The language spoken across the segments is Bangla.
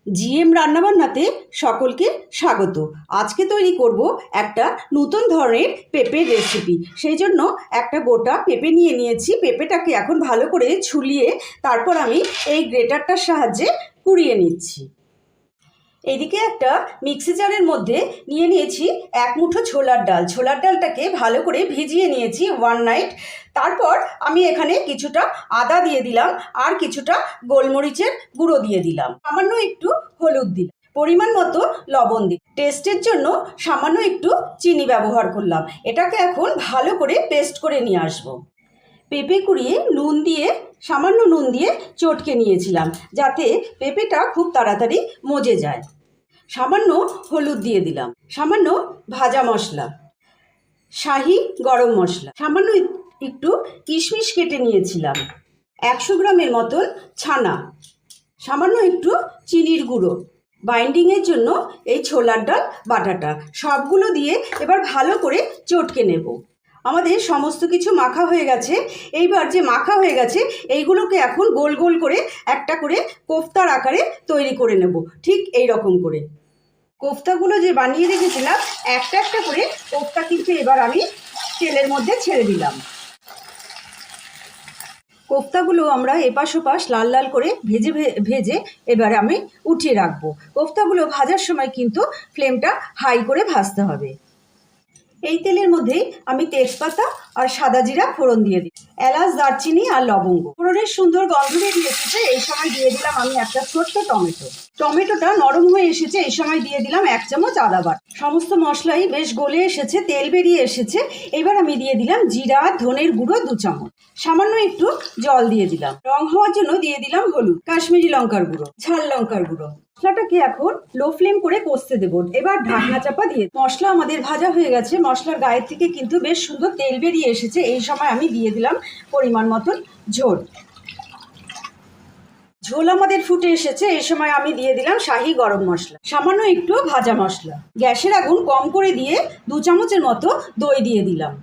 জিএম রান্নাবান্নাতে সকলকে স্বাগত। আজকে তৈরি করব একটা নতুন ধরনের পেঁপের রেসিপি। সেই জন্য একটা গোটা পেঁপে নিয়ে নিয়েছি। পেঁপেটাকে এখন ভালো করে ছুলিয়ে তারপর আমি এই গ্রেটারটার সাহায্যে কুড়িয়ে নিচ্ছি। এদিকে একটা মিক্সি জারের মধ্যে নিয়ে নিয়েছি এক মুঠো ছোলার ডাল। ছোলার ডালটাকে ভালো করে ভিজিয়ে নিয়েছি ওয়ান নাইট। তারপর আমি এখানে কিছুটা আদা দিয়ে দিলাম আর কিছুটা গোলমরিচের গুঁড়ো দিয়ে দিলাম, সামান্য একটু হলুদ দিলাম, পরিমাণ মতো লবণ দিই, টেস্টের জন্য সামান্য একটু চিনি ব্যবহার করলাম। এটাকে এখন ভালো করে পেস্ট করে নিয়ে আসবো। পেঁপে কুড়িয়ে সামান্য নুন দিয়ে চটকে নিয়েছিলাম যাতে পেঁপেটা খুব তাড়াতাড়ি মজে যায়। সামান্য হলুদ দিয়ে দিলাম, সামান্য ভাজা মশলা, শাহি গরম মশলা, সামান্য একটু কিশমিশ কেটে নিয়েছিলাম, 100 গ্রামের মতন ছানা, সামান্য একটু চিনির গুঁড়ো, বাইন্ডিংয়ের জন্য এই ছোলার ডাল বাটাটা, সবগুলো দিয়ে এবার ভালো করে চটকে নেব। আমাদের সমস্ত কিছু মাখা হয়ে গেছে। এইবার যে মাখা হয়ে গেছে এইগুলোকে এখন গোল গোল করে একটা করে কোফতার আকারে তৈরি করে নেব। ঠিক এই রকম করে কোফতাগুলো যে বানিয়ে রেখেছিলাম একটা একটা করে কোফতা কিন্তু এবার আমি তেলের মধ্যে ছেড়ে দিলাম। কোফতাগুলো আমরা এপাশ ওপাশ লাল লাল করে ভেজে এবার আমি উঠিয়ে রাখবো। কোফতাগুলো ভাজার সময় কিন্তু ফ্লেমটা হাই করে ভাজতে হবে। এই তেলের মধ্যেই আমি তেজপাতা আর সাদা জিরা ফোড়ন দিয়ে দিই, এলাচ, দারচিনি আর লবঙ্গ। ফোড়নের সুন্দর গন্ধ বেরিয়ে এসেছে, এই সময় দিয়ে দিলাম আমি একটা ছোট্ট টমেটোটা নরম হয়ে এসেছে, এই সময় দিয়ে দিলাম 1 চামচ আদা বাটা। সমস্ত মশলাই বেশ গলে এসেছে, তেল বেরিয়ে এসেছে। এবার আমি দিয়ে দিলাম জিরা ধনের গুঁড়ো 2 চামচ, সামান্য একটু জল দিয়ে দিলাম, রং হওয়ার জন্য দিয়ে দিলাম হলুদ, কাশ্মীরি লঙ্কার গুঁড়ো, ঝাল লঙ্কার গুঁড়ো। মশলাটাকে এখন লো ফ্লেম করে কষতে দেবো। এবার ঢাকনা চাপা দিয়ে মশলা আমাদের ভাজা হয়ে গেছে, মশলার গায়ের থেকে কিন্তু বেশ সুন্দর তেল বেরিয়ে এসেছে। এই সময় আমি দিয়ে দিলাম পরিমাণ মতন ঝোল আমাদের ফুটে এসেছে। এই সময় আমি দিয়ে দিলাম শাহি গরম মশলা, সামান্য একটু ভাজা মশলা। গ্যাসের আগুন কম করে দিয়ে 2 চামচের মতো দই দিয়ে দিলাম,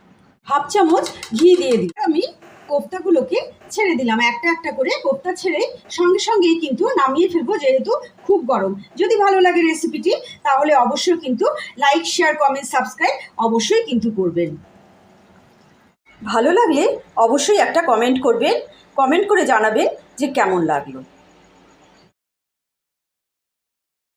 1/2 চামচ ঘি দিয়ে দিলাম। আমি কোফতাগুলোকে ছেড়ে দিলাম, একটা একটা করে কোফতা ছেড়ে সঙ্গে সঙ্গেই কিন্তু নামিয়ে ফেলবো, যেহেতু খুব গরম। যদি ভালো লাগে রেসিপিটি তাহলে অবশ্যই কিন্তু লাইক, শেয়ার, কমেন্ট, সাবস্ক্রাইব অবশ্যই কিন্তু করবেন। ভালো লাগলে অবশ্যই একটা কমেন্ট করবেন, কমেন্ট করে জানাবেন যে কেমন লাগলো।